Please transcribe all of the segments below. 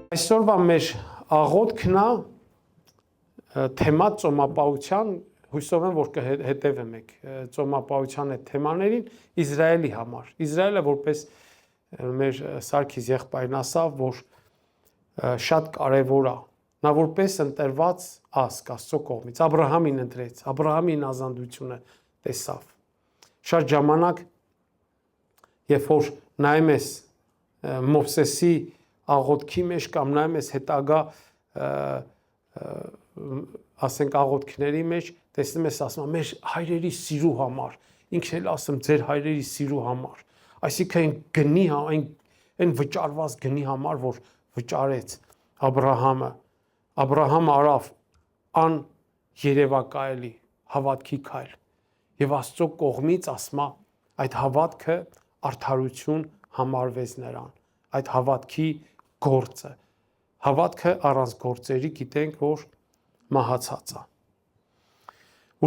Այսօրվա մեր աղոթքն է թեմա ծոմապահության, հույսով եմ, որ կհետևեմ եք ծոմապահության այդ թեմաներին Իսրայելի համար։ Իսրայելը որպես մեր Սարգիս եղբայրն ասավ, որ շատ կարևոր է։ Նա որպես ընտրված ազգ Աստծո կողմից Աբրահամին ընտրեց, Աբրահամի նազանդությունը տեսավ։ Շատ ժամանակ, երբ որ նայում ես Մովսեսի աղոթքի մեջ կամ նայում ես հետագա ասենք աղոթքների մեջ տեսնում ես ասում մեր հայրերի սիրու համար, ինքն էլ ասում ձեր հայրերի սիրու համար, այսինքն գնի այն վճարված գնի համար, որ վճարեց Աբրահամը արավ ան երևակայելի հավատքի քայլ եւ Աստծո կողմից ասма այդ հավատքը արդարություն համարվեց նրան, այդ հավատքի գործը, հավատքը առանց գործերի գիտենք, որ մահացած է։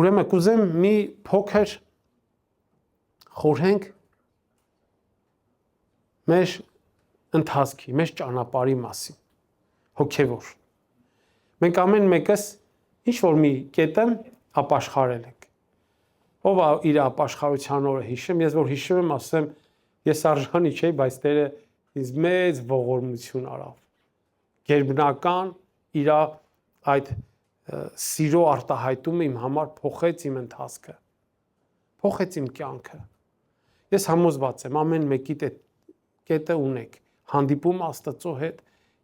Ուրեմն կուզեմ մի փոքր խորհենք մեր ընթացքի, մեր ճանապարհի մասին, հոգևոր։ Մենք ամեն մեկս ինչ որ մի կետեմ ապաշխարել ենք։ Ով է իր ապաշխարության օրը հիշում, ես որ հիշում եմ, ասեմ, ես արժանի չէի, բայց Տերը ինձ մեծ ողորմություն արավ։ Գերբնական իր այդ սիրո արտահայտումը իմ համար փոխեց իմ ընթացքը, փոխեց իմ կյանքը։ Ես համոզված եմ, ամեն մեկի կետը ունեք, հանդիպում Աստծո հետ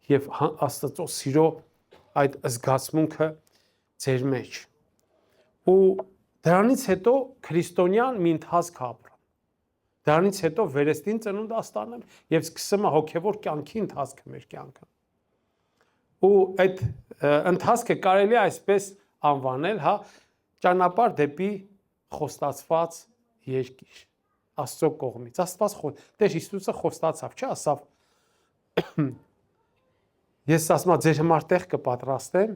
եւ Աստծո սիրո այդ զգացմունքը ձեր մեջ։ Ու դրանից հետո քրիստոնյան մի ընթացք ապրեմ։ Դրանից հետո վերստին ծնունդ ստանամ եւ սկսեմ հոգեվոր կյանքի ընթացքը մեր կյանքը։ Ու այդ ընթացքը կարելի է այսպես անվանել, հա, ճանապարհ դեպի խոստացված երկիր։ Աստծո կողմից։ Աստված Տեր Հիսուսը խոստացավ, չէ՞, ասավ. Ես ասում եմ ձեր համար տեղ կպատրաստեմ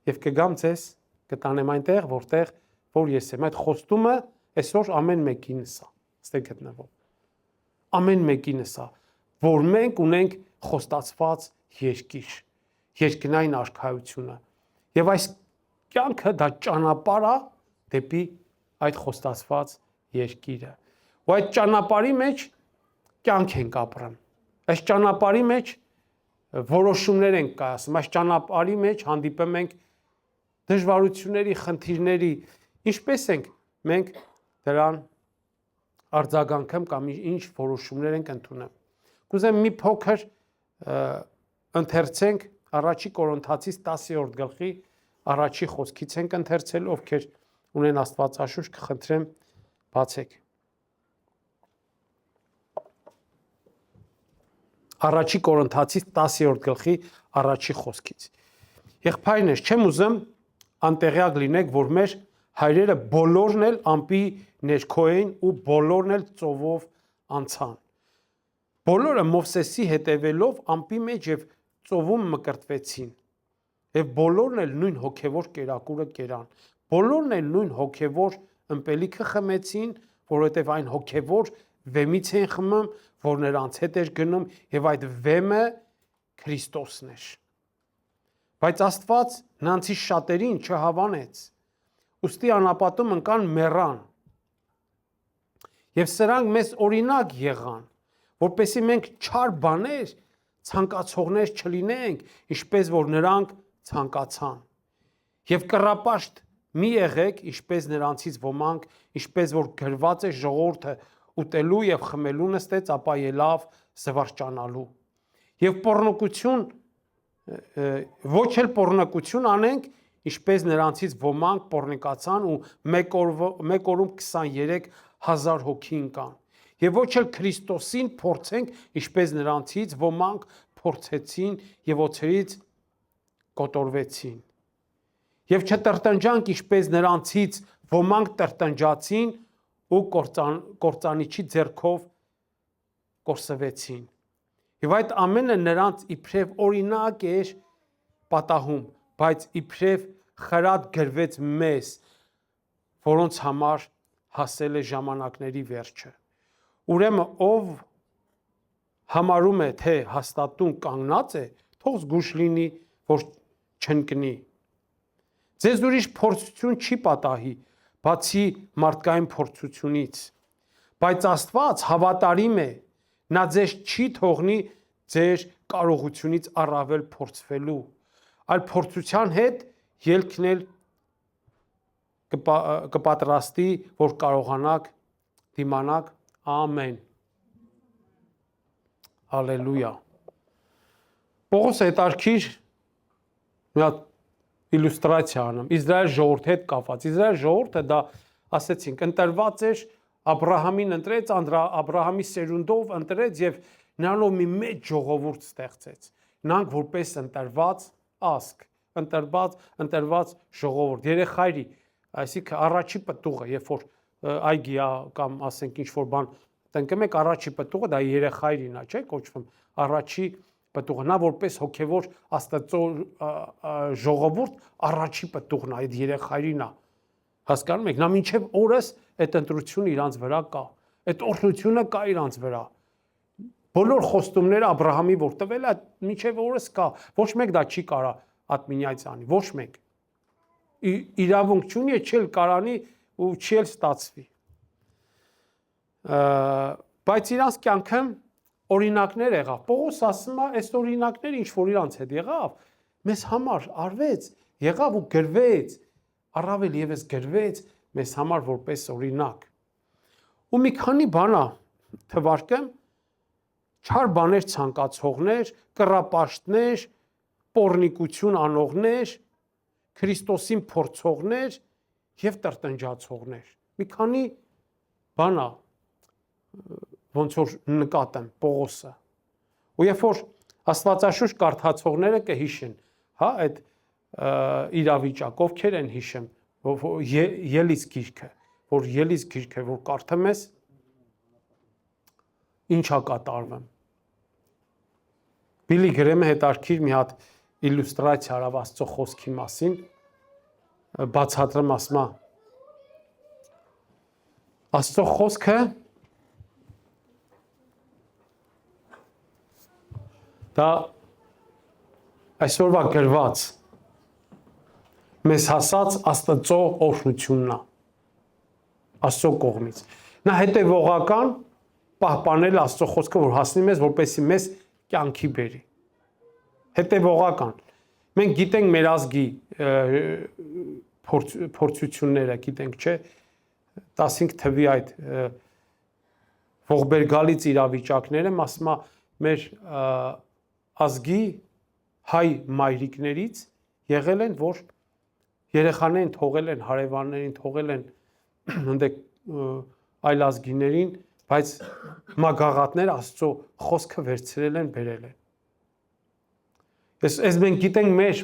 եւ կգամ ձեզ կտանեմ այնտեղ, որ ես եմ։ Այդ խոստումը այսօր ամեն մեկինս է, ստե գտնվող։ Ամեն մեկինս է, որ մենք ունենք խոստացված երկիր, երկնային արքայությունը։ Եվ այս կյանքը դա ճանապարհ է դեպի այդ խոստացված երկիրը։ Ու այդ ճանապարհի մեջ կյանք ենք ապրում։ Այս ճանապարհի մեջ որոշումներ ենք կայացնում, այս ճանապարհի մեջ հանդիպում ենք դժվարությունների, խնդիրների, ինչպես ենք մենք դրան արձագանքում կամ ինչ որոշումներ ենք ընդունում։ Կուզեմ մի փոքր ընթերցենք առաջի Կորինթացիս 10-րդ գլխի առաջի խոսքից ենք ընթերցել, ովքեր ունեն Աստվածաշունչ, կխնդրեմ բացեք։ Առաջի Կորինթացիս 10-րդ գլխի առաջի խոսքից։ Եղբայրներ, չեմ ուզում անտեղյակ լինեք, որ մեր հայրերը բոլորն էլ ամպի ներքո էին ու բոլորն էլ ծովով անցան։ Բոլորը Մովսեսի հետևելով ամպի մեջ եւ ծովում մկրտվեցին։ Եվ բոլորն էլ նույն հոգևոր կերակուրը կերան։ Բոլորն էլ նույն հոգևոր ըմպելիքը խմեցին, որովհետև այն հոգևոր վեմից են խմում, որ նրանց հետ էր գնում, եւ այդ վեմը Քրիստոսն էր։ Բայց Աստված նրանցից շատերին չհավանեց։ Ուստի անապատում ընկան մեռան։ Եվ սրանք մեզ օրինակ եղան, որպեսզի մենք չար բաներ ցանկացողներ չլինենք, ինչպես որ նրանք ցանկացան։ Եվ կռապաշտ մի եղեք, ինչպես նրանցից ոմանք, ինչպես որ գրված է ժողովուրդը ուտելու եւ խմելու նստեց, ապա ելավ զվարճանալու։ Եվ պոռնկություն ոչ էլ պոռնկություն անենք, ինչպես նրանցից ոմանք պոռնկացան ու մեկ օրում 23,000 հոգի ընկան։ Եվ ոչ էլ Քրիստոսին փորձենք, ինչպես նրանցից ոմանք փորձեցին եւ օձերից կոտորվեցին։ Եվ չտրտնջանք, ինչպես նրանցից ոմանք տրտնջացին ու կործանիչի ձեռքով կորսվեցին։ Եվ այդ ամենը նրանց իբրև օրինակ էր պատահում, բայց իբրև խրատ գրվեց մեզ, որոնց համար հասել է ժամանակների վերջը։ Ուրեմն ով համարում է, թե հաստատուն կանգնած է, թող զգուշ լինի, որ չընկնի։ Ձեզ ուրիշ փորձություն չի պատահի, բացի մարդկային փորձությունից, բայց Աստված հավատարիմ է, նա ձեզ չի թողնի ձեր կարողությունից առավել փորձվելու, այլ փորձության հետ ելքն էլ կպատրաստի, որ կարողանաք դիմանաք։ Ամեն։ Հալելույա։ Պողոսը հետարքիր մի հատ իլյուստրացիա անեմ Իսրայել ժողովրդի հետ կապված։ Իսրայել ժողովուրդը դա ասեցինք ընտրված էր, Աբրահամին ընտրեց, Աբրահամի սերունդով ընտրեց եւ նրանով մի մեծ ժողովուրդ ստեղծեց։ Նրանք որպես ընտրված ազգ, ընտրված ժողովուրդ, երեխայրի, այսինքն առաջի պտուղը, երբ որ այգիա կամ ասենք ինչ որ բան տնկում եք, առաջի պտուղը դա երեխայրին է, չէ՞, կոչվում առաջի պտուղը, նա որպես հոգևոր Աստծո ժողովուրդ առաջի պտուղն է, այդ երեխայրին է, հասկանում եք, նա մինչև օրս այդ ընտրությունը իրանց վրա կա, այդ օրհնությունը կա իրանց վրա, բոլոր խոստումները Աբրահամի որ տվել է, մինչև օրս կա, ոչ մեկ դա չի կարա ատմինյայց անի, ոչ մեկ, իրավունք չունի, չել կարանի ու չել ստացվի, բայց իրանց կյանքը օրինակներ եղավ, Պողոս ասում է, այս օրինակները ինչ որ իրանց հետ եղավ, մեզ համար արվեց, եղավ ու գրվեց, առավել ևս գրվեց մեզ համար որպես օրինակ, ու մի քանի բանա թվարկեմ, չար բաներ ցանկացողներ, կռապաշտներ, պոռնիկություն անողներ, Քրիստոսին փորձողներ եւ տրտնջացողներ, մի քանի բանա ոնց որ նկատեմ Պողոսը, ու երբ որ Աստվածաշունչ կարդացողները կհիշեն, հա, այդ իրավիճակ, ովքեր են հիշեմ, Ելից գիրքը, որ կարդում ես, ինչա կատարվում։ Բիլի Գրեմը հետարքիր մի հատ իլյուստրացիա արավ Աստծո խոսքի մասին, բացատրեմ ասմա, Աստծո խոսքը դա այսօրվա գրված մեզ հասած Աստծո օրհնությունն է, Աստծո կողմից, նա հետևողական պահպանել Աստծո խոսքը, որ հասնի մեզ, որպեսզի մեզ կյանքի բերի, հետևողական, մենք գիտենք մեր ազգի փորձությունները, գիտենք, չէ, 15 թվի այդ ողբերգալից իրավիճակները, ասում է մեր ազգի հայ մայրիկներից եղել են, որ երեխաներին թողել են, հարևաններին թողել են ընդեք այլ ազգիներին, բայց մագաղատներ Աստծո խոսքը վերցրել են, բերել են։ Ես մենք գիտենք մեր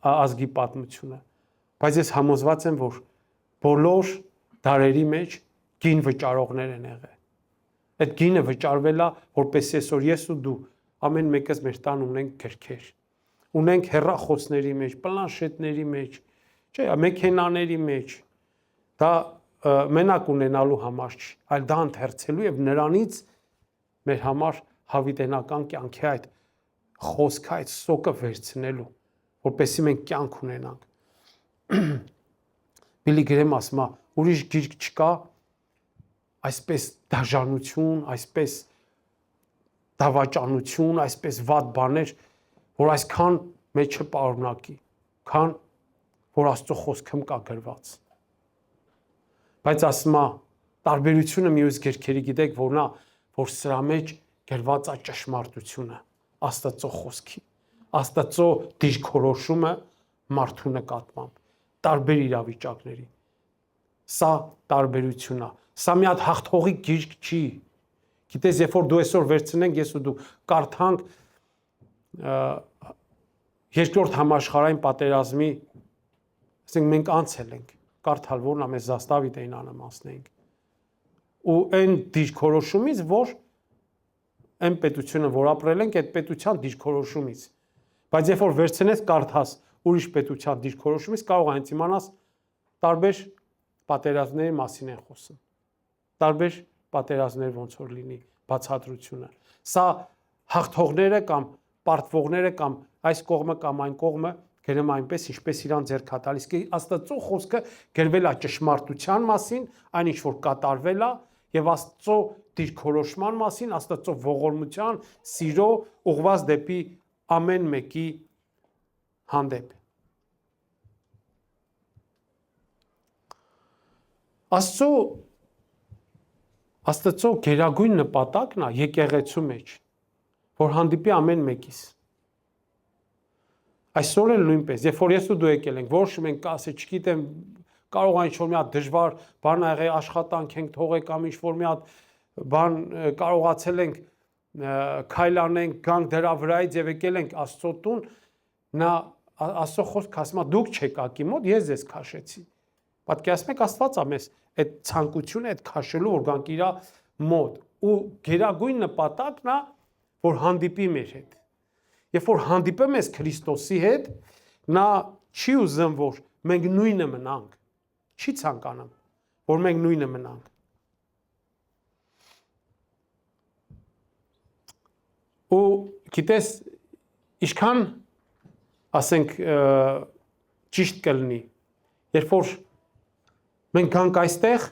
ազգի պատմությունը, բայց ես համոզված եմ, որ բոլոր դարերի մեջ գին վճարողներ են եղել։ Այդ գինը վճարվել է, որպես այսօր ես ու դու ամեն մեկս մեր տան ունենք գրքեր, ունենք հեռախոսների մեջ, պլանշետների մեջ, չէ, մեքենաների մեջ, դա մենակ ունենալու համար չի, այլ դա ընթերցելու եւ նրանից մեր համար հավիտենական կյանքի այդ խոսքը, այդ սոկը վերցնելու, որպեսզի մենք կյանք ունենանք։ Բիլի Գրեմ ասում է, ուրիշ գիրք չկա, այսպես դաժանություն, այսպես դավաճանություն, այսպես վատ բաներ, որ այսքան մեջը պարունակի, քան որ Աստծո խոսքում կա գրված։ Բայց ասում է, տարբերությունը մյուս գրքերի գիտեք, որն է, որ սրա մեջ գրված է ճշմարտությունը, Աստծո խոսքի, Աստծո դիրքորոշումը մարդու նկատմամբ, տարբեր իրավիճակների։ Սա տարբերությունն է։ Սա մի հատ հաղթողի գիրք չի։ Գիտես, երբ որ դու այսօր վերցնենք, ես ու դու կարդանք երկրորդ համաշխարհային պատերազմի, ասենք մենք անցել ենք, կարդալ որն է մեզ Զաստավիթային անմասնենք։ Ու այն դիրքորոշումից, որ այն պետությունը, որ ապրել ենք, այդ պետության դիրքորոշումից։ Բայց երբ որ վերցնես կարդաս ուրիշ պետության դիրքորոշումից, կարող ես իմանաս տարբեր պատերազմների մասին են խոսում։ Տարբեր պատերազմներ ոնց որ լինի բացատրությունը։ Սա հաղթողները կամ պարտվողները կամ այս կողմը կամ այն կողմը գրում այնպես, ինչպես իրան ձեռք է տալիս։ Աստծո խոսքը գրվել է ճշմարտության մասին, այն ինչ որ կատարվել է, եւ Աստծո դիրքորոշման մասին, Աստծո ողորմության, սիրո ուղղված դեպի ամեն մեկի հանդեպ։ Աստծո գերագույն նպատակն է եկեղեցու մեջ, որ հանդիպի ամեն մեկիս։ Այսօր էլ նույնպես, երբ որ ես ու դու եկել ենք, ոչ մենք ասե, չգիտեմ, կարող է ինչ-որ մի հատ դժվար բան ա եղել, աշխատանք ենք թողել կամ ինչ-որ մի հատ բան կարողացել ենք քայլանենք, գանք դրա վրայից եւ եկել ենք Աստծո տուն, նա Աստծո խոսքը ասում է դուք չեք ակի մոտ, ես ձեզ քաշեցի։ Պատկերացնում եք Աստված է մեզ այդ ցանկությունը, այդ քաշելու որ գանք իրա մոտ ու գերագույն նպատակն է որ հանդիպի մեր հետ։ Երբ որ հանդիպում ես Քրիստոսի հետ, նա չի ուզում որ մենք նույնը մնանք, չի ցանկանում որ մենք նույնը մնանք։ Ու գիտես, ինչքան ասենք ճիշտ կլինի, երբ որ մենք գանք այստեղ,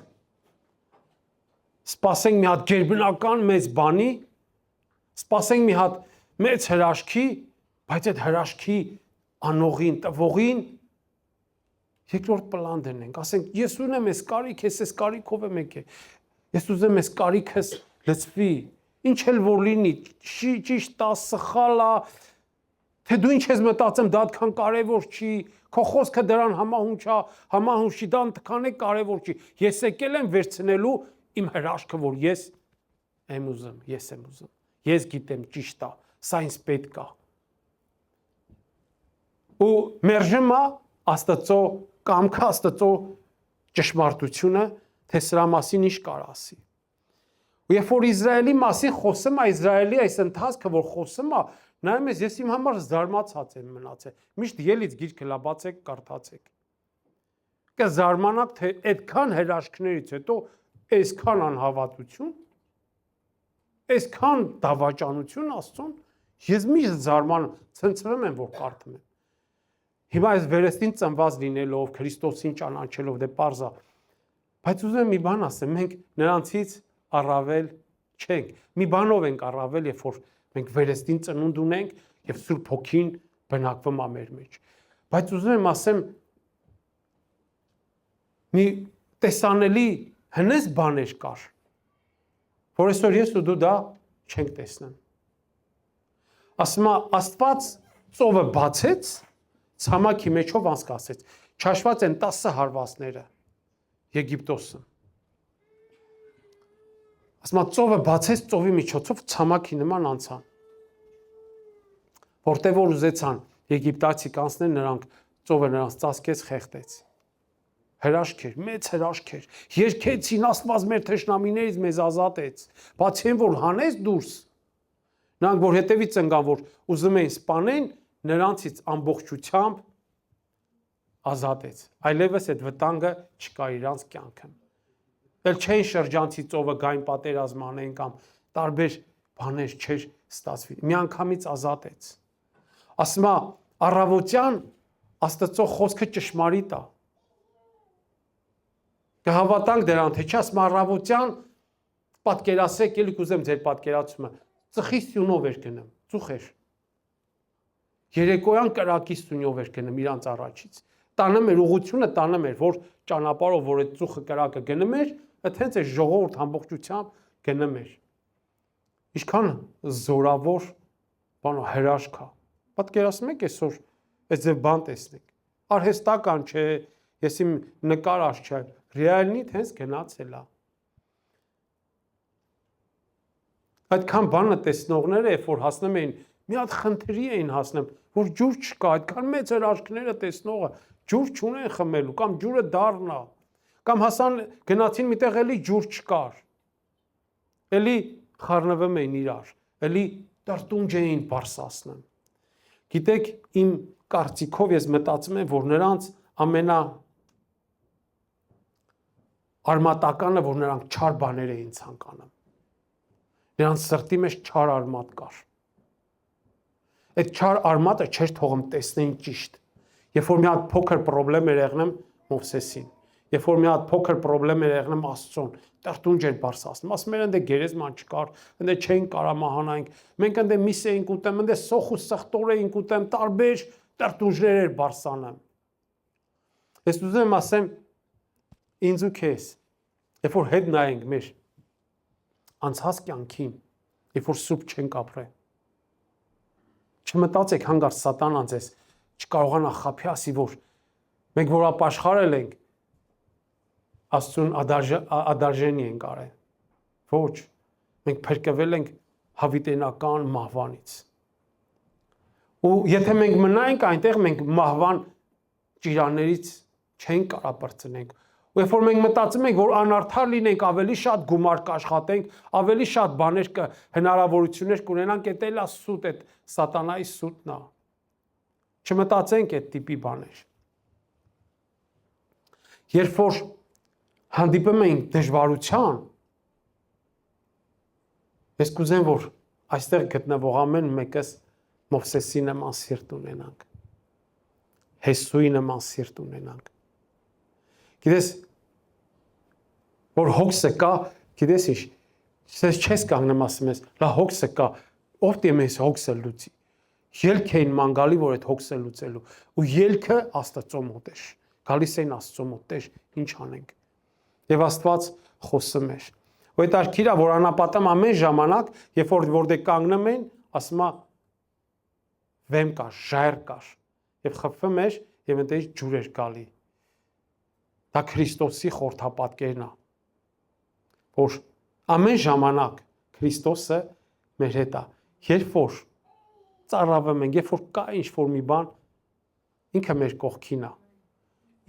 սպասենք մի հատ գերբնական մեծ բանի, սպասենք մի հատ մեծ հրաշքի, բայց այդ հրաշքի անողին, տվողին երկրորդ պլան դնենք, ասենք ես ունեմ ես կարիք, ես կարիքով եմ եկել, ես ուզեմ ես կարիքս լծվի, ինչ էլ որ լինի, ճիշտ է, սխալ է, թե դու ինչ ես մտածում, դա այդքան կարևոր չի, քո խոսքը դրան համահունչ չի, դա այդքան է կարևոր չի, ես եկել եմ վերցնելու իմ հրաշքը, որ ես եմ ուզում, ես գիտեմ ճիշտ է, սա ինձ պետք է։ Ու մերժում է Աստծո կամքը, Աստծո ճշմարտությունը, թե սրա մասին ինչ կար ասի։ Ու երբ որ Իսրայելի մասին խոսում է, Իսրայելի այս ընթացքը որ խոսում է, նայում ես իմ համար զարմացած եմ մնացել։ Միշտ ելից գիրքը լաբացեք, կարդացեք։ Կզարմանաք, թե այդքան հրաշքներից հետո այսքան անհավատություն, այսքան դավաճանություն Աստծուն, ես միշտ զարմանում, ցնցվում եմ, որ կարդում եմ։ Հիմա այս վերստին ծնված լինելով, Քրիստոսին ճանաչելով, դե պարզ է, բայց ուզում եմ մի բան ասեմ, մենք նրանցից առավել չենք։ Մի բանով ենք առավել, երբ որ մենք վերստին ծնունդ ունենք եւ Սուրբ Հոգին բնակվում է մեր մեջ։ Բայց ուզում եմ ասեմ, մի տեսանելի հնես բաներ կար, որ այսօր ես ու դու դա չենք տեսնում։ Ասում է Աստված ծովը բացեց, ցամաքի մեջով անցկացեց։ Չաշված են 10 հարվածները Եգիպտոսում։ Ասում է ծովը բացեց, ծովի միջոցով ցամաքի նման անցան։ Որտեղ որ ուզեցան եգիպտացի կանցնել, նրանք ծովը նրանց ծածկեց, խեղդեց։ Հրաշք էր, մեծ հրաշք էր։ Երգեցին Աստված մեր թշնամիներից մեզ ազատեց։ Բացի այն որ հանեց դուրս, նրանք որ հետևից ընկան, որ ուզում էին սպանեն, նրանցից ամբողջությամբ ազատեց։ Այլևս այդ վտանգը չկա իրանց կյանքում։ Էլ չէին շրջանցի ծովը գային պատերազմ անեն կամ տարբեր բաներ չէր ստացվի։ Միանգամից ազատեց։ Ասում է առավոտյան Աստծո խոսքը ճշմարիտ է։ Կհավատանք դրան, թե չէ, ասում առավոտյան պատկերացեք, ելի կուզեմ ձեր պատկերացումը, ծխի սյունով էր գնում, ծուխ էր։ Երեկոյան կրակի սյունով էր գնում իրանց առաջից։ Տանում էր ուղությունը, տանում էր, որ ճանապարհով, որ այդ ծուխը կրակը գնում էր, այդ հենց է ժողովուրդ ամբողջությամբ գնում էր։ Ինչքան զորավոր բան հրաշք է։ Պատկերացնում եք այսօր այս ձև բան տեսնեք։ Արհեստական չէ, ես իմ նկարած չէ, ռեալնիտ հենց գնացել է։ Այդքան բանը տեսնողները, երբ որ հասնում էին, մի հատ խնդրի էին հասնում, որ ջուր չկա, այդքան մեծ հրաշքները տեսնողը ջուր չունեն խմելու, կամ ջուրը դառնա, կամ հասան գնացին միտեղ էլի ջուր չկար, էլի խառնվում էին իրար, էլի տրտունջ էին բարձրացնում։ Գիտեք, իմ կարծիքով ես մտածում եմ, որ նրանց ամենա արմատականը, որ նրանք չար բաներ էին ցանկանում։ Նրանց սրտի մեջ չար արմատ կար։ այդ չար արմատը չէր թողում տեսնեին ճիշտ։ Երբ որ մի հատ փոքր խնդրեմ էր եղնում Մովսեսին, երբ որ մի հատ փոքր խնդրեմ էր եղնում Աստծուն, տրտունջ էր բարձրացնում, ասում էր ընդ գերեզման չկար, ընդ չէին կարա մահանայինք, մենք ընդ միս էինք ուտեմ, ընդ սոխ ու սխտոր էինք ուտեմ, տարբեր տրտունջներ էր բարձրանում։ Ես ուզում եմ ասեմ ինձ ու քեզ, երբ որ հետ նայենք մեր անցած կյանքին, երբ որ սուրբ չենք ապրել, չմտածեք հանգարց սատանան ձեզ չկարողանա խաբի ասի, որ մենք որ ապաշխարել ենք, Աստծուն ադարժենի ենք արել։ Ոչ, մենք փրկվել ենք հավիտենական մահվանից։ Ու եթե մենք մնայինք այնտեղ, մենք մահվան ճիրաներից չենք կարա բրծնենք։ Ու երբ որ մենք մտածում ենք, որ անարդար լինենք, ավելի շատ գումար կաշխատենք, ավելի շատ բաներ հնարավորություններ կունենանք, դա էլ է սուտ, այդ սատանայի սուտն է։ Չմտածենք այդ տիպի բաներ։ Երբ որ հանդիպում ենք դժվարության, ես կուզեմ, որ այստեղ գտնվող ամեն մեկս Մովսեսի նման սիրտ ունենանք, Հեսուի նման սիրտ ունենանք։ Գիտես, որ հոգսը կա, գիտես ինչ, չես կանգնում ասում ես, լա հոգսը կա, ով դեմ ես հոգսը լուծի։ Ելք էին ման գալի, որ այդ հոգսը լուծելու, ու ելքը Աստծո մոտ է։ Գալիս էին Աստծո մոտ, Տեր, ինչ անենք։ Եվ Աստված խոսում էր։ Ու այդ արքիրա, որ անապատում ամեն ժամանակ, երբ որ դե կանգնում են, ասում է վեմ կար, ժայռ կար, եւ խփվում էր, եւ այնտեղից ջուր էր գալի։ Դա Քրիստոսի խորհրդապատկերն է, որ ամեն ժամանակ Քրիստոսը մեր հետ է։ Երբ որ ծառավում ենք, երբ որ կա ինչ-որ մի բան, ինքը մեր կողքին է,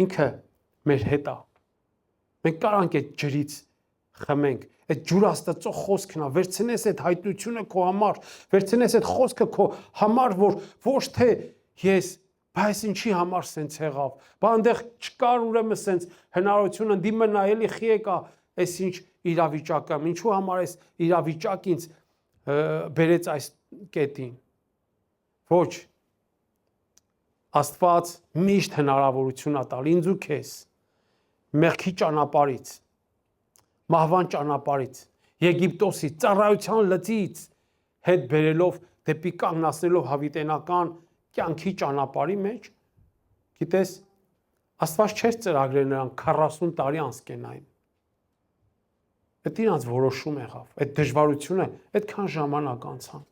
ինքը մեր հետ է։ Մենք կարանք այդ ջրից խմենք, այդ ջուրը Աստծո խոսքն է, վերցնես այդ հայտնությունը քո համար, վերցնես այդ խոսքը քո համար, որ ոչ թե ես, բայց ինչի համար սենց եղավ, բա այնտեղ չկար ուրեմն սենց հնարավորություն ընդդիմը նայելի խի եկա, այս ինչ իրավիճակը, ինչու համար այս իրավիճակը ինձ բերեց այս կետին։ Ոչ, Աստված միշտ հնարավորություն է տալ ինձ ու քեզ մեղքի ճանապարհից, մահվան ճանապարհից, Եգիպտոսի ծառայության լծից հետ բերելով դեպի կանգնացնելով հավիտենական կյանքի ճանապարհի մեջ, գիտես, Աստված չէր ծրագրել նրան 40 տարի անցկենային։ Այդ իրանց որոշում եղավ, այդ դժվարությունը այդքան ժամանակ անցան։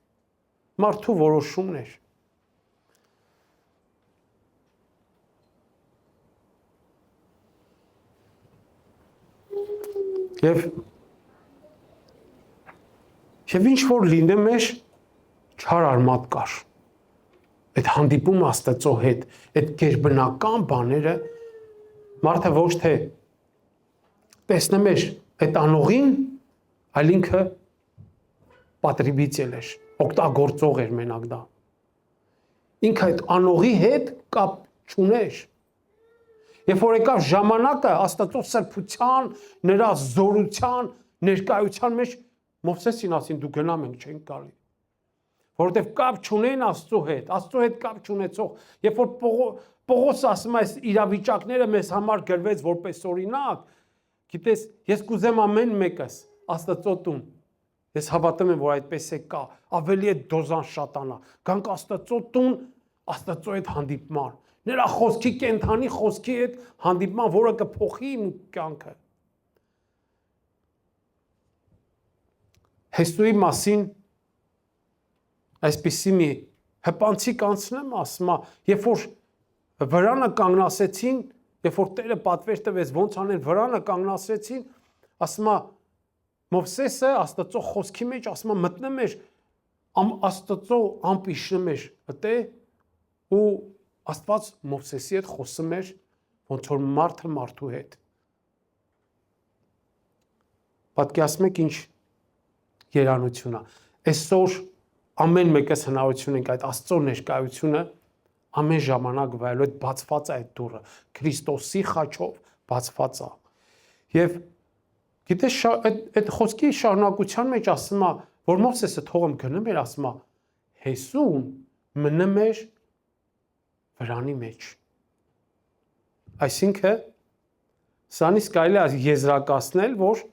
Մարդու որոշումն էր։ Եվ ինչ որ լինում էր, չար արմատ կար։ Այդ հանդիպումը Աստծո հետ, այդ գերբնական բաները մարդը ոչ թե տեսնում էր այդ անողին, այլ ինքը պատրիբիցել էր, օգտագործող էր մենակ դա։ Ինքը այդ անողի հետ կապ չուներ։ Երբ որ եկավ ժամանակը Աստծո սրբության, նրա զորության, ներկայության մեջ Մովսեսին ասին դու գնա մենք չենք գալի։ Որովհետև կապ չունեն Աստծո հետ կապ չունեցող, երբ որ Պողոսը ասում է այս իրավիճակները մեզ համար գրվեց որպես օրինակ, գիտես, ես կուզեմ ամեն մեկս Աստծո տուն։ Ես հավատում եմ, որ այդպես է կա, ավելի է դոզան շատանա։ Գանք Աստծո տուն, Աստծո հետ հանդիպման, նրա խոսքի կենթանի խոսքի հետ հանդիպման, որը կփոխի իմ կյանքը։ Հեսուի մասին այսպիսի մի հպանցիկ անցնեմ, ասում է, երբ որ վրանը կանգնասեցին, երբ որ Տերը պատվեր տվեց ոնց անել, վրանը կանգնասեցին, ասում է Մովսեսը Աստծո խոսքի մեջ ասում է մտնում էր Աստծո ամպ իջնում էր այդե ու Աստված Մովսեսի հետ խոսում էր ոնց որ մարդը մարդու հետ։ Պատկերացնում եք ինչ երանություն է։ Այսօր ամեն մեկս հնարավորություն ենք այդ Աստծո ներկայությունը ամեն ժամանակ վայելել, այդ բացված է այդ դուռը, Քրիստոսի խաչով բացված է։ Եվ գիտես այդ խոսքի շարունակության մեջ ասում է, որ Մովսեսը թողում գնում էր, ասում է, Հեսուն մնա մեր վրանի մեջ։ Այսինքն սանից կարելի է եզրակացնել, որ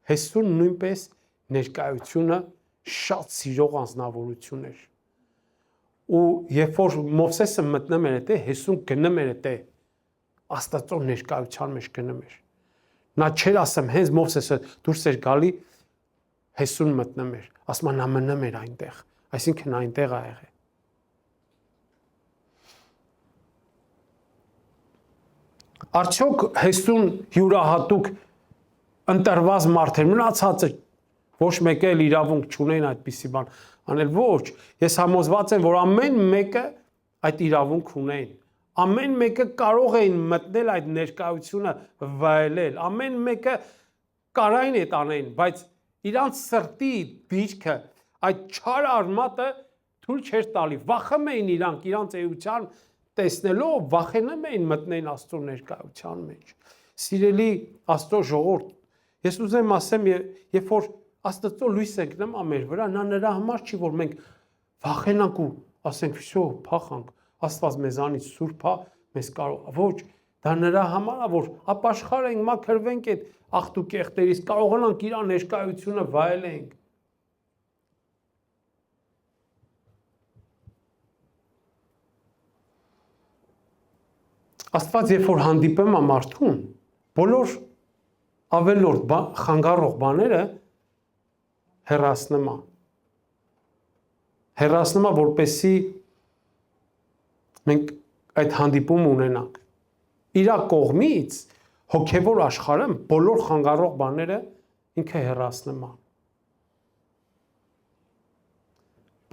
Հեսուն նույնպես ներկայությունը շատ սիրող անձնավորություն էր։ Ու երբ որ Մովսեսը մտնում էր այդտեղ, Հեսուն գնում էր այդտեղ, Աստծո ներկայության մեջ գնում էր։ Նա չէր ասում, հենց Մովսեսը դուրս էր գալի, Հեսուն մտնում էր, ասում նա մնում էր այնտեղ, այսինքն այնտեղ ա եղել։ Արդյոք Հեսուն յուրահատուկ ընտրված մարդ էր, մնացածը ոչ մեկ էլ իրավունք չունեն այդպիսի բան անել, ոչ, ես համոզված եմ, որ ամեն մեկը այդ իրավունք ունեն, ամեն մեկը կարող էին մտնել այդ ներկայությունը վայելել, ամեն մեկը կարային է տանեն, բայց իրանց սրտի դիրքը, այդ չար արմատը թույլ չէր տալի, վախում էին իրանց էության տեսնելով, վախենում էին մտնեն Աստծո ներկայության մեջ։ Սիրելի Աստծո ժողովուրդ, ես ուզեմ ասեմ, երբ որ Աստծո լույս ենք նման մեր վրա, նա նրա համար չի, որ մենք վախենանք ու ասենք, «Վсё, փախանք, Աստված մեզանից սուրբ է, մեզ կարող», ոչ, դա նրա համար է, որ ապաշխարենք, մաքրվենք այդ աղտուկեղտերից, կարողանանք իր ներկայությունը վայելենք։ Աստված երբ որ հանդիպում է մարդուն, բոլոր ավելորդ խանգարող բաները հեռացնում է, որպեսզի մենք այդ հանդիպումը ունենանք։ Իր կողմից հոգևոր աշխարհում բոլոր խանգարող բաները ինքը հեռացնում է։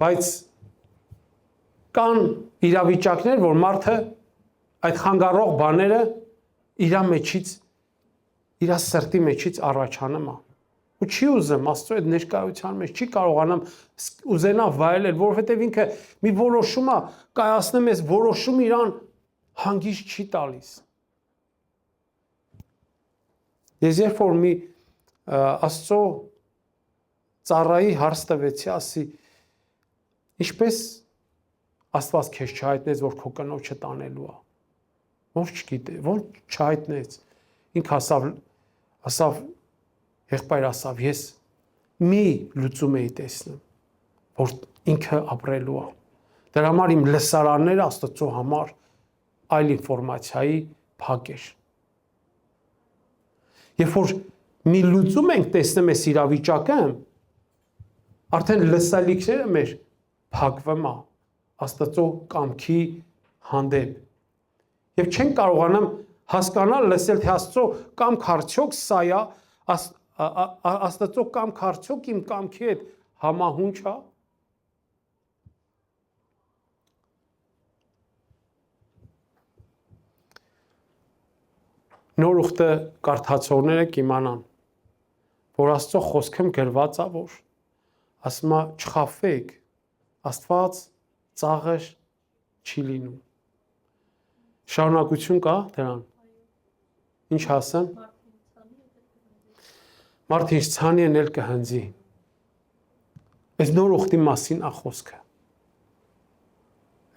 Բայց կան իրավիճակներ, որ մարդը այդ խանգարող բաները իր սրտի մեջից առաջանում է։ Ու չի ուզում Աստծո այդ ներկայության մեջ, չի կարողանում ուզենա վայելել, որովհետև ինքը մի որոշում է կայացնում, այս որոշումը իրան հանգիստ չի տալիս։ Ես երբ որ մի Աստծո ծառայի հարց տվեցի, ասի, ինչպես Աստված քեզ չհայտնեց, որ քո կնոջը տանելու է։ Ոնց չգիտե, ոնց չհայտնեց։ Ինքը ասավ, եղբայր ասավ, ես մի լուծում էի տեսնում, որ ինքը ապրելու է։ Դրա համար իմ լսարանները Աստծո համար այլ ինֆորմացիայի փակ էր։ Երբ որ մի լուծում ենք տեսնում այս իրավիճակը, արդեն լսալիքները մեր փակվում է Աստծո կամքի հանդեպ։ Եվ չենք կարողանում հասկանալ, լսել, թե Աստծո կամք արդյոք սա է, Աստծո կամք արդյոք իմ կամքի հետ համահունչ է։ Նոր ուխտը կարդացողները կիմանան, որ Աստծո խոսքում գրված է, որ ասում է չխաբվեք, Աստված ծաղր չի լինում։ Շարունակություն կա դրան։ Ինչ ասեմ։ Մարդը ինչ ցանի են էլ կհնձի։ Այս նոր ուխտի մասին է խոսքը։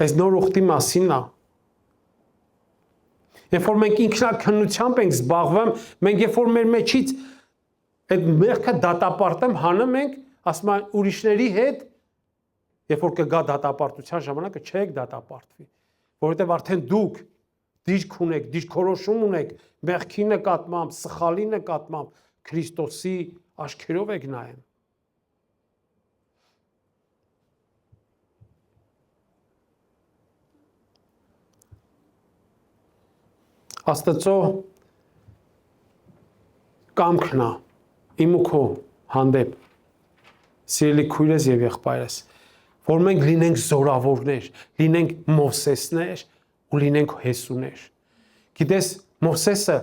Այս նոր ուխտի մասին է։ Երբ որ մենք ինքնակնությամբ ենք զբաղվում, մենք երբ որ մեր մեջից այդ մեղքը դատապարտեմ հանում ենք, ասում են ուրիշների հետ, երբ որ կգա դատապարտության ժամանակը չեք դատապարտվի, որովհետև արդեն դուք դիրք ունեք, դիրքորոշում ունեք մեղքի նկատմամբ, սխալի նկատմամբ, Քրիստոսի աչքերով եք նայում։ Աստծո կամքն է իմ ու քո հանդեպ, սիրելի քույրես եւ եղբայրս, որ մենք լինենք զորավորներ, լինենք Մովսեսներ ու լինենք Հեսուներ։ Գիտես, Մովսեսը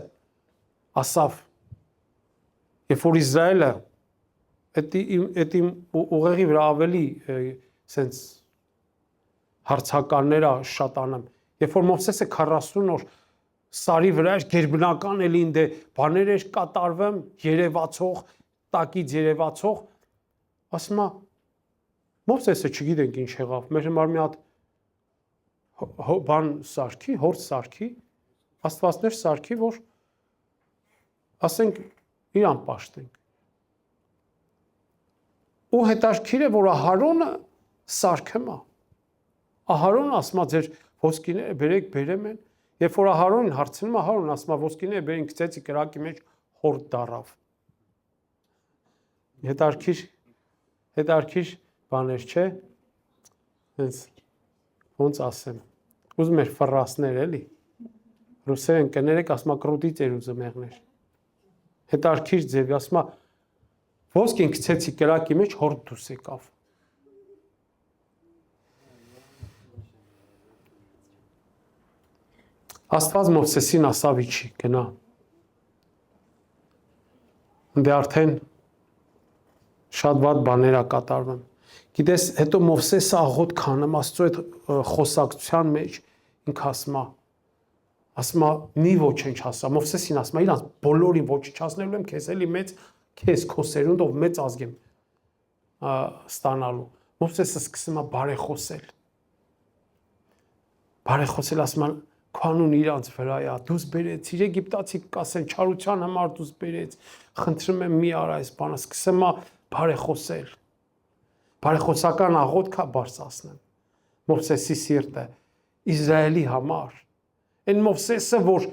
ասավ, երբ որ Իսրայելը այդ ուղեղի վրա ավելի սենց հարցականները շատանում, երբ որ Մովսեսը 40 օր սարի վրա էր, գերբնական էլի ինձ բաներ էր կատարվում, երևացող, տակից երևացող, ասում է Մովսեսը չգիտենք ինչ եղավ, մեր համար մի հատ բան սարքի, հորձ սարքի, աստվածներ սարքի, որ ասենք իրան պաշտենք։ Ու հետաքրքիր է, որ Ահարոնը սարքեմա։ Ահարոնը ասում է ձեր ոսկիները բերեք բերեմ են, երբ որ Ահարոնին հարցնում է, Ահարոնը ասում է ոսկիները բերին գցեցի կրակի մեջ հորդ դարավ։ Հետաքրքիր բաներ չէ։ Հենց ոնց ասեմ։ Ուզում էր ֆրասներ էլի։ Ռուսերեն կներեք, ասում է կրուտի ծեր ուզում եղներ։ Հետաքրքիր ձև, ասում է ոսկին գցեցի կրակի մեջ հորդ դուս եկավ։ Աստված Մովսեսին ասավ իջի, գնա։ Դե արդեն շատ վատ բաներ ա կատարվում։ Գիտես, հետո Մովսեսը աղոտ քանում Աստծո այդ խոսակցության մեջ ինքը ասում է մի ոչինչ ասա։ Մովսեսին ասում է իրանց բոլորին ոչնչացնելու եմ, քեզ էլի մեծ քեզ քո սերունդով մեծ ազգ եմ ստանալու։ Մովսեսը սկսում է բարեխոսել։ Բարեխոսել ասում է քանուն իրանց վրա է, դուս բերեցիր Եգիպտացի կասեն չարության համար դուս բերեց։ Խնդրում եմ մի արա այս բանը, սկսում է բարեխոսել։ Բարեխոսական աղոթք է բարձրացնում։ Մովսեսի սիրտը Իսրայելի համար։ Այն Մովսեսը, որ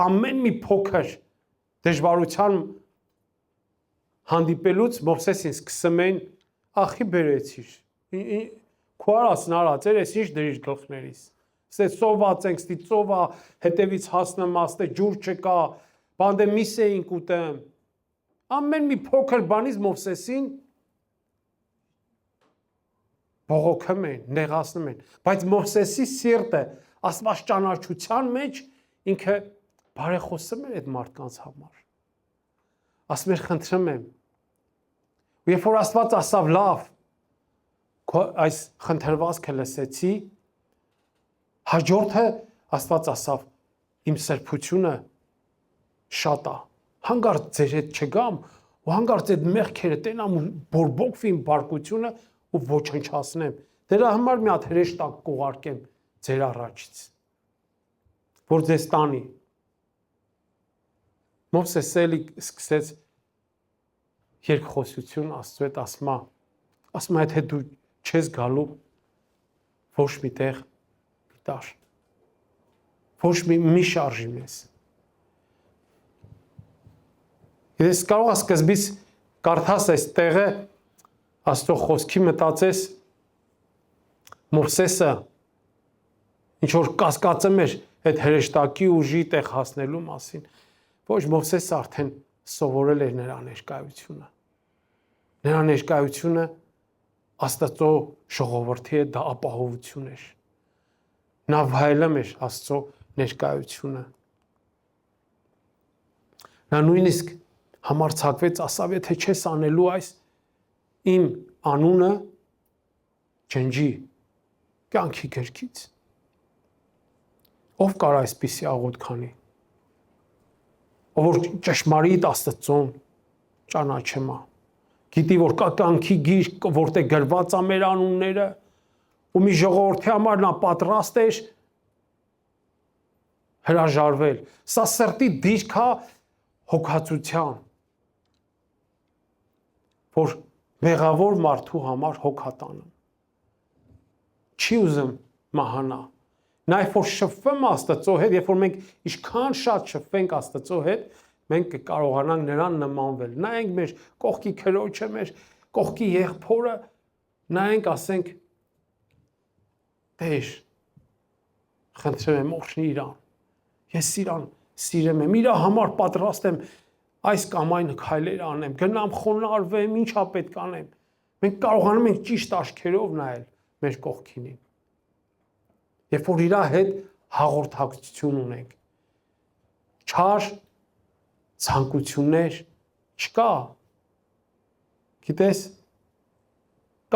ամեն մի փոքր դժվարության հանդիպելուց Մովսեսին սկսում են ախի բերեցիր։ Քո արածն արածեր, ես ինչ դրիր գլխներիս։ Ստե ծոված ենք, ստի ծովա, հետևից հասնեմ, աստե ջուր չկա, բանդե միս էինք ուտեմ։ Ամեն մի փոքր բանից Մովսեսին բողոքում են, նեղացնում են, բայց Մովսեսի սիրտը Աստված ճանաչության մեջ ինքը բարեխոսում էր այդ մարդկանց համար։ Ասում էր խնդրում եմ։ Ու երբ որ Աստված ասավ լավ, այս խնդրվածքը լսեցի, հաջորդը Աստված ասավ իմ սրբությունը շատ է։ Հանկարծ ձեր հետ չգամ ու հանկարծ այդ մեղքերը տենամ ու բորբոքվի իմ բարկությունը ու ոչնչացնեմ։ Դրա համար մի հատ հրեշտակ կուղարկեմ ձեր առաջից, որ ձեզ տանի։ Մովսեսը էլի սկսեց երկխոսություն Աստծո հետ, ասում է եթե դու չես գալու ոչ մի տեղ դար, ոչ մի շարժի մեզ։ Ես կարող ես սկզբից կարդաս այս տեղը Աստծո խոսքի մտածես Մովսեսը ինչ որ կասկածում էր այդ հրեշտակի ուժի տեղ հասնելու մասին, ոչ Մովսեսը արդեն սովորել էր նրա ներկայությունը։ Նրա ներկայությունը Աստծո ժողովրդի հետ դա ապահովություն էր։ Նա վայելում էր Աստծո ներկայությունը։ Նա նույնիսկ համարձակվեց ասավ, եթե չես անելու այս իմ անունը ջնջի կյանքի գրքից։ Ով կարա այսպիսի աղոթք քանի։ Ով որ ճշմարիտ Աստծուն ճանաչում է։ Գիտի որ կա կյանքի գիրք, որտեղ գրված է մեր անունները, ու մի ժողովրդի համար նա պատրաստ էր հրաժարվել։ Սա սրտի դիրք է հոգացության, որ մեղավոր մարդու համար հոգատանում։ Չի ուզում մահանա։ Նաև որ շփվեմ Աստծո հետ, երբ որ մենք ինչքան շատ շփվենք Աստծո հետ, մենք կկարողանանք նրան նմանվել։ Նայենք մեր կողքի քրոջը, մեր կողքի եղբորը, նայենք ասենք Տեր, խնդրեմ եմ օգնի իրան։ Ես իրան սիրեմ եմ, իր համար պատրաստ եմ այս կամ այն քայլեր անեմ, գնամ խոնարհվեմ, ինչա պետք անեմ։ Մենք կարողանում ենք ճիշտ աչքերով նայել մեր կողքինին։ Երբ որ իր հետ հաղորդակցություն ունենք, չար ցանկություններ չկա։ Գիտես,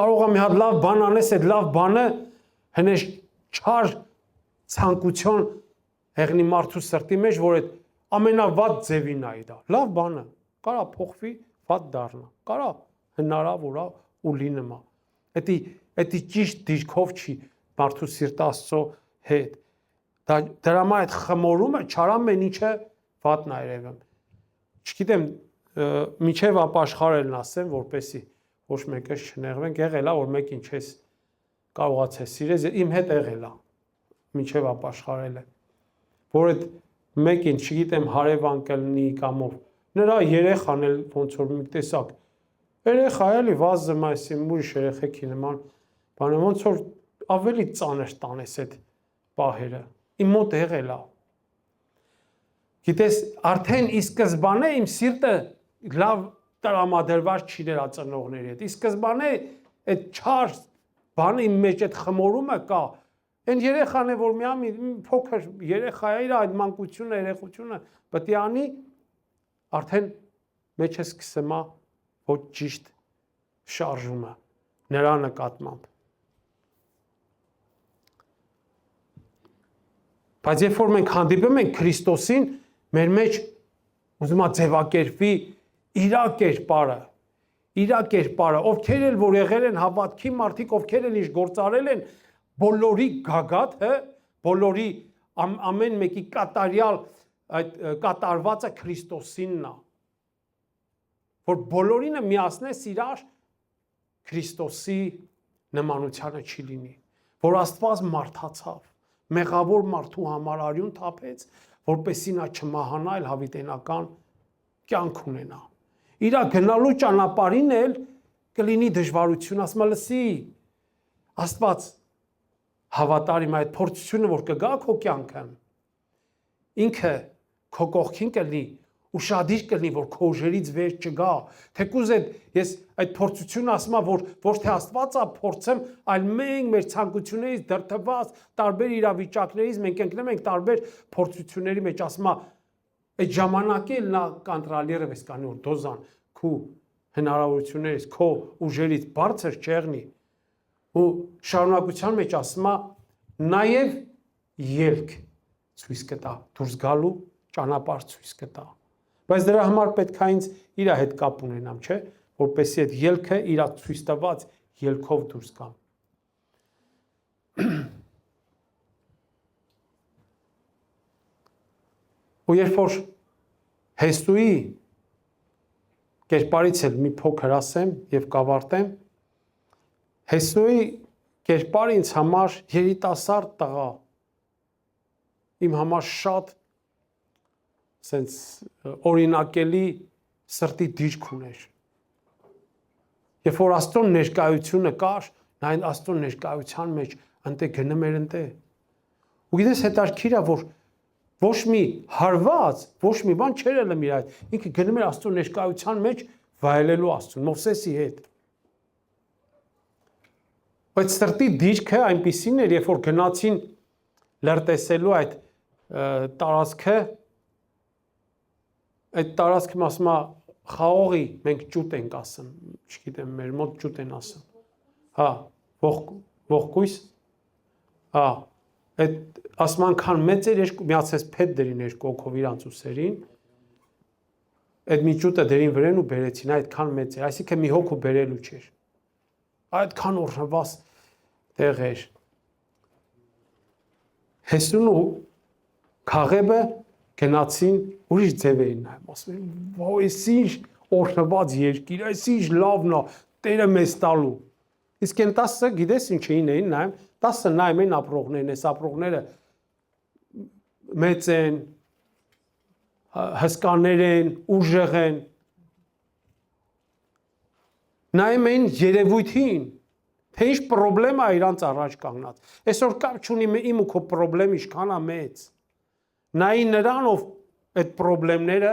կարող է մի հատ լավ բան անես, այդ լավ բանը հենց չար ցանկություն եղնի մարդու սրտի մեջ, որ այդ ամենավատ ձևին է դա։ Լավ բանը, կարա փոխվի, վատ դառնա, կարա հնարավոր է ու լինում է։ Դա ճիշտ դիրքով չի մարդու սիրտը Աստծո հետ։ Դրա համար այդ խմորումը չարամեն ինչը վատն է երևում։ Չգիտեմ, միջև ապաշխարելն ասեմ, որպեսի ոչ մեկս չնեղվենք, եղել է որ մեկին չես կարողացես սիրես, իմ հետ եղել է միջև ապաշխարելը, որ այդ մեկին, չգիտեմ, հարևան կլինի կամ ով, նրա երեխան էլ ոնց որ մի տեսակ երեխա էլի վազում այսին ուրիշ երեխեքի նման բանը ոնց որ ավելի ծանր տանես այդ պահերը իմ մոտ եղել է գիտես արդեն ի սկզբանե իմ սիրտը լավ տրամադրված չի նրա ծնողների հետ ի սկզբանե այդ չար բանը իմ մեջ այդ խմորումը կա այն երեխան է որ մի փոքր երեխա է իր այդ մանկությունը երեխությունը պետք է անի արդեն մեջը սկսում է ոչ ճիշտ շարժումը նրա նկատմամբ բայց երբ որ մենք հանդիպում ենք Քրիստոսին մեր մեջ ուզում է ձևակերպվի իր կերպարը ովքեր էլ որ եղել են հավատքի մարդիկ ովքեր էլ ինչ գործարել են բոլորի գագաթը բոլորի ամեն մեկի կատարյալ այդ կատարվածը Քրիստոսինն է որ բոլորինը միացնես իրար Քրիստոսի նմանությանը չի լինի որ Աստված մարդացավ մեղավոր մարդու համար արյուն թափեց որպեսզի նա չմահանա այլ հավիտենական կյանք ունենա իր գնալու ճանապարհին էլ կլինի դժվարություն ասма լսի Աստված հավատարիմ այդ փորձությունը որ կգա քո կյանքը ինքը քո կողքին կլինի ուշադիր կլինի որ քո ուժերից վեր չգա թեկուզ ես այդ փորձությունը ասում եմ որ ոչ թե Աստվածա փորձեմ այլ մենք մեր ցանկություններից դրդված տարբեր իրավիճակներից մենք ընկնում ենք տարբեր փորձությունների մեջ ասում եմ այդ ժամանակի էլ նա կոնտրոլերը վես կանի որ դոզան քո հնարավորություններից քո ուժերից բարձր չեղնի ու շարունակության մեջ ասում եմ նաև ելք ցույց կտա դուրս գալու ճանապարհ ցույց կտա բայց դրա համար պետք է ինձ իր հետ կապ ունենամ չէ որպեսզի այդ ելքը իր ցույց տված ելքով դուրս գամ ու երբ որ Հեսուի կերպարից էլ մի փոքր ասեմ եւ կավարտեմ Հեսուի կերպարը ինձ համար երիտասարդ տղա իմ համար շատ սենց օրինակելի սրտի դիրք ուներ երբ որ Աստծո ներկայությունը կար նա այն Աստծո ներկայության մեջ ընտե գնում էր ընտե ու գիտես հետաքրքիր է որ ոչ մի հարված ոչ մի բան չէր ելում իր այդ ինքը գնում էր Աստծո ներկայության մեջ վայելելու Աստծուն Մովսեսի հետ բայց սրտի դիրքը այնպիսին էր երբ որ գնացին լրտեսելու այդ տարածքը այդ տարածքը ասում է խաղողի մենք ճուտ ենք ասում չգիտեմ մեր մոտ ճուտ են ասում հա ողկույս հա այդ ասում անգամ մեծ էր երկու միացես փետ դրին երկու օքով իրանց ուսերին այդ մի ճուտը դերին վրեն ու բերեցին այդքան մեծ էր այսինքն մի հոգու բերելու չէր այդքան օրհնված տեղ էր Հեսուն ու Քաղեբը գնացին ուրիշ ձև էին նայում ասում են վայ էս ինչ օրհնված երկիր էս ինչ լավն է Տերը մեզ տալու իսկ այն 10 գիտես ինչ էին նայում 10 նայում են ապրողներն էս ապրողները մեծ են հսկաներ են ուժեղ են նայում են երևույթին թե ինչ պրոբլեմ է իրանց առաջ կանգնած այսօր կապ չունի իմ ու քո պրոբլեմ ինչքան է մեծ նայի նրան ով այդ պրոբլեմները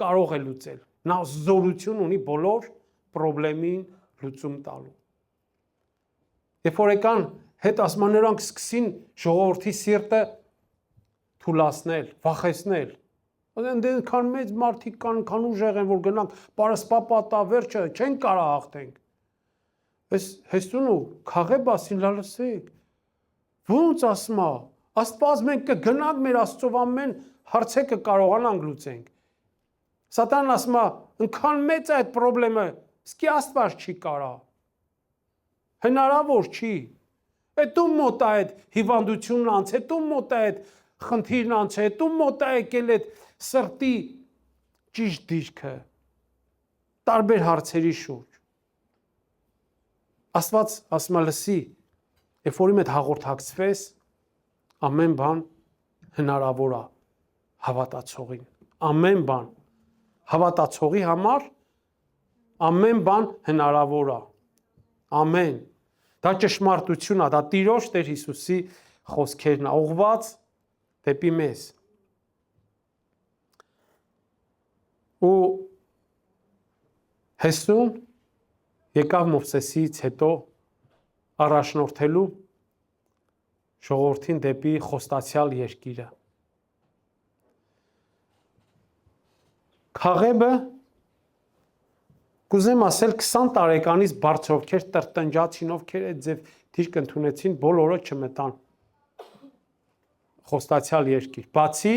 կարող է լուծել նա զորություն ունի բոլոր պրոբլեմին լուծում տալու երբ որ եկան հետ ասում նրանք սկսին ժողովրդի սիրտը թուլացնել վախեցնել այնքան մեծ մարդիկ կան քան ուժեղ են որ գնանք պարսպապատա վերջը չեն կարող հաղթենք այս Հեսուն ու Քաղեբը ասին լալսեք ոնց ասում է Աստված մենք կգնանք մեր Աստծով ամեն հարցը կկարողանանք լուծենք Սատանան ասում է ընքան մեծ է այդ պրոբլեմը սկի Աստված չի կարա հնարավոր չի Հետո մոտ է այդ հիվանդությունն անց, հետո մոտ է այդ խնդիրն անց, հետո մոտ է եկել այդ սրտի ճիշտ դիրքը տարբեր հարցերի շուրջ։ Աստված ասում է լսի, երբ որ իմ հետ հաղորդակցվես, ամեն բան հնարավոր է հավատացողին։ Ամեն բան հավատացողի համար ամեն բան հնարավոր է։ Ամեն։ Դա ճշմարտություն է, դա Տիրոջ Տեր Հիսուսի խոսքերն է, ուղղված դեպի մեզ։ Ու Հեսուն եկավ Մովսեսից հետո առաջնորդելու ժողովրդին դեպի խոստացյալ երկիրը։ Քաղեբը կուզեմ ասել 20 տարեկանից բարձր ովքեր տրտնջացին, ովքեր այդ ձև դիրք ընդունեցին, բոլորը չմտան խոստացյալ երկիր, բացի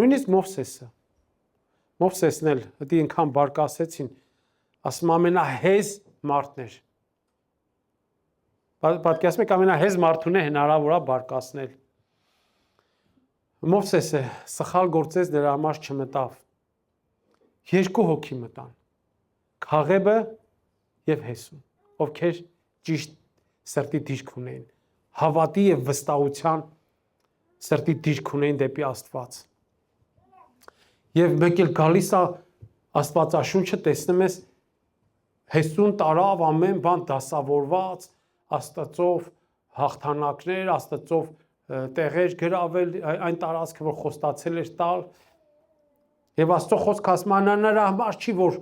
նույնիսկ Մովսեսը։ Մովսեսն էլ դի ինքան բարկասեցին, ասում ամենահեզ մարդն էր։ Պատկերացնում եք ամենահեզ մարդուն է հնարավոր է բարկասնել։ Մովսեսը սխալ գործեց, դրա համար չմտավ։ Երկու հոգի մտան։ Քաղեբը եւ Հեսուն, ովքեր ճիշտ սրտի դիրք ունեին, հավատի եւ վստահության սրտի դիրք ունեին դեպի Աստված։ Եվ մեկ էլ գալիս է Աստվածաշունչը, տեսնում ես Հեսուն տարավ ամեն բան դասավորված, Աստծով հաղթանակներ, Աստծով տեղեր գրավել այն տարածքը, որ խոստացել էր տալ։ Եվ Աստծո խոսքը ասում է նրա համար չի, որ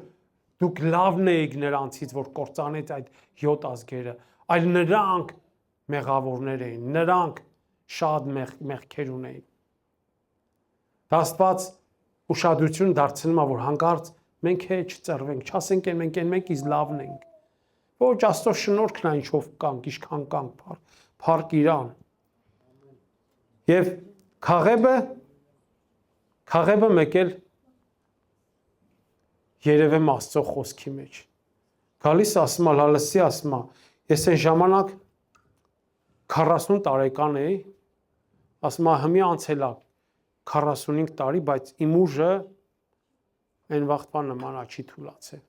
դուք լավն եք նրանցից, որ կործանեց այդ 7 ազգերը, այլ նրանք մեղավորներ էին, նրանք շատ մեղքեր ունեին։ Դա Աստված ուշադրություն դարձնում է, որ հանկարծ մենք չծրվենք, չասենք մենք մեկից լավն ենք։ Ոչ Աստծո շնորհքն է ինչով կանք, ինչքան կանք, փառք իրան։ Եվ Քաղեբը մեկ էլ երևեմ Աստծո խոսքի մեջ։ Գալիս ասում է, լալսի ասում է, ես այն ժամանակ 40 տարեկան էի, ասում է հիմա անցել է 45 տարի, բայց իմ ուժը այն վաղտվա նման է չի թուլացել։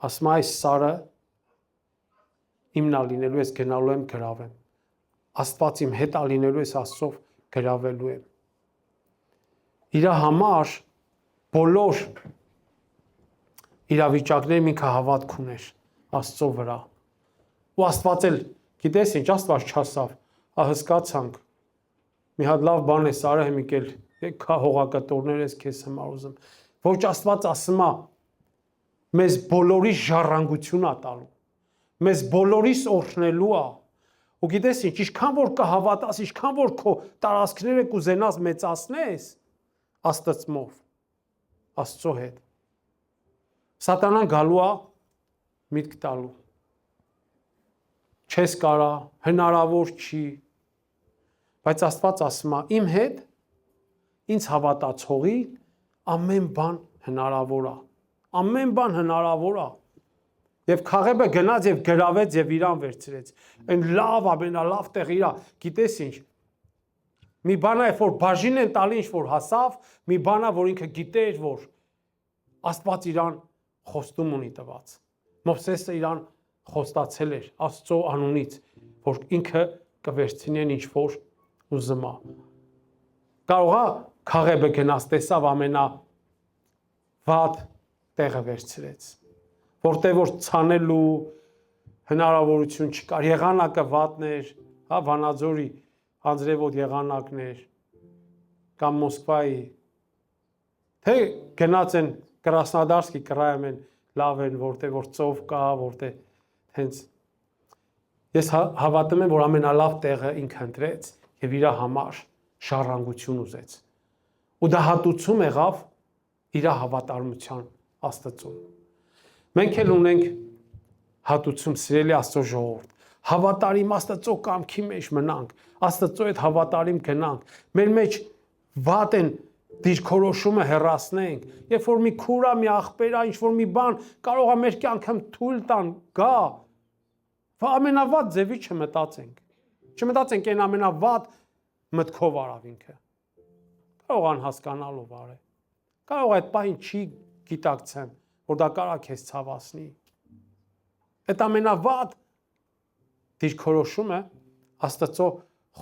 Ասում է այս սարը իմն է լինելու, ես գնալու եմ գրավեմ։ Աստված իմ հետ է լինելու, ես Աստծով գրավելու եմ։ Իր համար բոլոր իրավիճակներում ինքը հավատք ուներ Աստծո վրա։ Ու Աստված էլ, գիտես ինչ, Աստված չասավ, հասկացանք։ Մի հատ լավ բան է սարը հիմիկել, եկա հողակտորներ ես քեզ համար ուզում։ Ոչ Աստված ասում է, մեզ բոլորի ժառանգություն է տալու։ Մեզ բոլորիս օրհնելու է։ Ու գիտես ինչ, ինչքան որ կհավատաս, ինչքան որ քո տարածքները կուզենաս մեծացնես, Աստծմով, Աստծո հետ։ Սատանան գալու է միտք տալու։ Չես կարա, հնարավոր չի։ Բայց Աստված ասում է, իմ հետ, ինձ հավատացողի ամեն բան հնարավոր է։ Ամեն բան հնարավոր է։ Եվ Քաղեբը գնաց եւ գրավեց եւ իրան վերցրեց։ Այն լավ, ամենալավ տեղը իրա, գիտես ինչ։ Մի բան է, որ բաժին են տալի ինչ որ հասավ, մի բան է, որ ինքը գիտեր, որ Աստված իրան խոստում ունի տված։ Մովսեսը իրան խոստացել էր Աստծո անունից, որ ինքը կվերցնեն ինչ որ ուզում է։ Կարող է Քաղեբը գնաց տեսավ ամենավատ տեղը վերցրեց, որտեղ որ ցանելու հնարավորություն չկար, եղանակը վատն էր, հա, Վանաձորի անձրևոտ եղանակներ կամ Մոսկվայի, թե գնաց են Կրասնոդարսկի կրայում են լավ են, որտեղ որ ծով կա, որտեղ հենց ես հավատում եմ, որ ամենալավ տեղը ինքը ընտրեց եւ իր համար շարժանգություն ուզեց։ Ու դա հատուցում եղավ իր հավատարմության Աստծուն։ Մենք էլ ունենք հատուցում սիրելի Աստծո ժողովուրդ։ Հավատարիմ Աստծո կամքի մեջ մնանք, Աստծո հետ հավատարիմ գնանք։ Մեր մեջ վատ են դիրքորոշումը հեռացնենք, երբ որ մի քուրա, մի աղբերա, ինչ որ մի բան կարող է մեր կյանքում թույլ տան գա, Ամենավատ ձևի չմտածենք։ Չմտածենք այն ամենավատ մտքով արավ ինքը։ Կարող անհասկանալով արել։ Կարող այդ պահին չի գիտակցեմ, որ դա կարա քեզ ցավացնի։ Այդ ամենավատ դիրքորոշումը Աստծո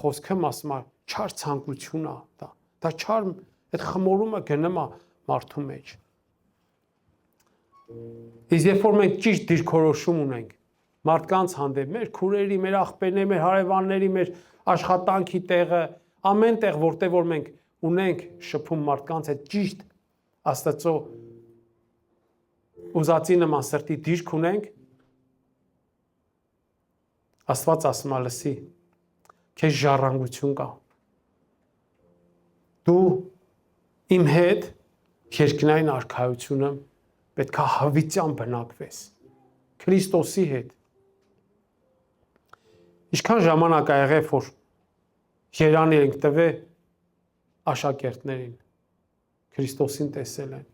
խոսքը ասում է չար ցանկություն է դա։ Դա չար այդ խմորումը գնում է մարդու մեջ։ Իսկ երբ որ մենք ճիշտ դիրքորոշում ունենք մարդկանց հանդեպ, մեր քուրերի, մեր աղբերների, մեր հարևանների, մեր աշխատանքի տեղը, ամեն տեղ, որտեղ որ մենք ունենք շփում մարդկանց հետ ճիշտ Աստծո ուզածի նման սրտի դիրք ունենք, Աստված ասում է լսի, քեզ ժառանգություն կա։ Դու իմ հետ երկնային արքայությունը պետք է հավիտյան բնակվես Քրիստոսի հետ։ Ինչքան ժամանակ ա եղել, որ երանի ենք տվել աշակերտներին, Քրիստոսին տեսել են։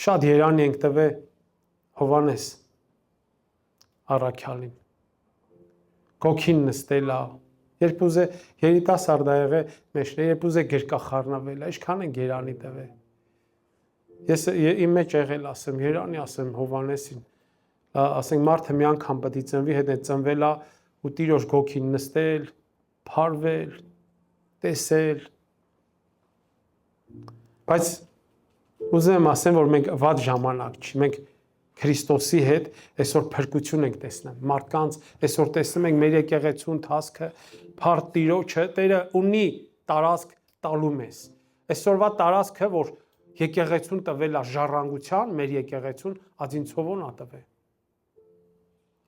Շատ երանի ենք տվել Հովանես առաքյալին։ Գոքին նստելա, երբ ուզե երիտասարդ ա եղել մեջն, երբ ուզե գրկախառնվել, ինչքան են երանի տվել։ Ես իմ մեջ եղել ասեմ, երանի ասեմ Հովանեսին, ասենք մարդը մի անգամ պետք է ծնվի, հետ է ծնվել է ու Տիրոջ գոքին նստել, փարվել, տեսել։ Բայց ուզեմ ասեմ, որ մենք վատ ժամանակ չի, մենք Քրիստոսի հետ այսօր փրկություն ենք տեսնում։ Մարդկանց այսօր տեսնում ենք մեր եկեղեցու ընթացքը, փառք Տիրոջը, Տերը ունի տարածք տալու մեզ։ Այսօրվա տարածքը, որ եկեղեցուն տվել է ժառանգության, մեր եկեղեցուն Ածինցովոն ա տվել։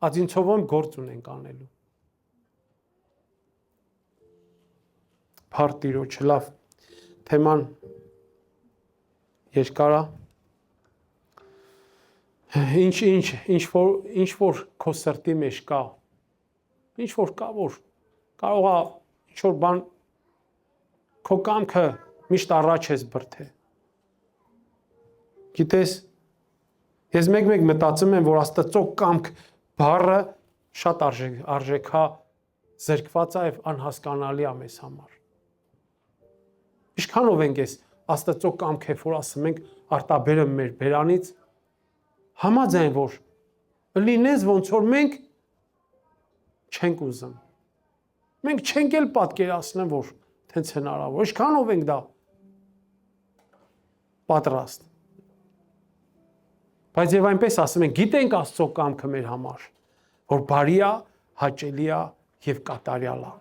Ածինցովոն գործ ունենք անելու։ Փառք Տիրոջը, լավ։ Թեման երկար է։ Ինչ որ քո սրտի մեջ կա, ինչ որ կա, որ կարող է ինչ որ բան քո կամքը միշտ առաջ ես բրդե։ Գիտես, ես մեկ մտածում եմ, որ Աստծո կամք բառը շատ արժեքա զրկված է եւ անհասկանալի է մեզ համար։ Ինչքանով ենք ես Աստծո կամքը, որ ասում ենք արտաբերը մեր բերանից համաձայն որ լինես ոնց որ մենք չենք ուզում։ Մենք չենք էլ պատկերացնում, որ տենց հնարավոր։ Ինչքանով ենք դա պատրաստ։ Բայց եւ այնպես ասում ենք, գիտենք Աստծո կամքը մեր համար, որ բարի է, հաճելի է եւ կատարյալ է։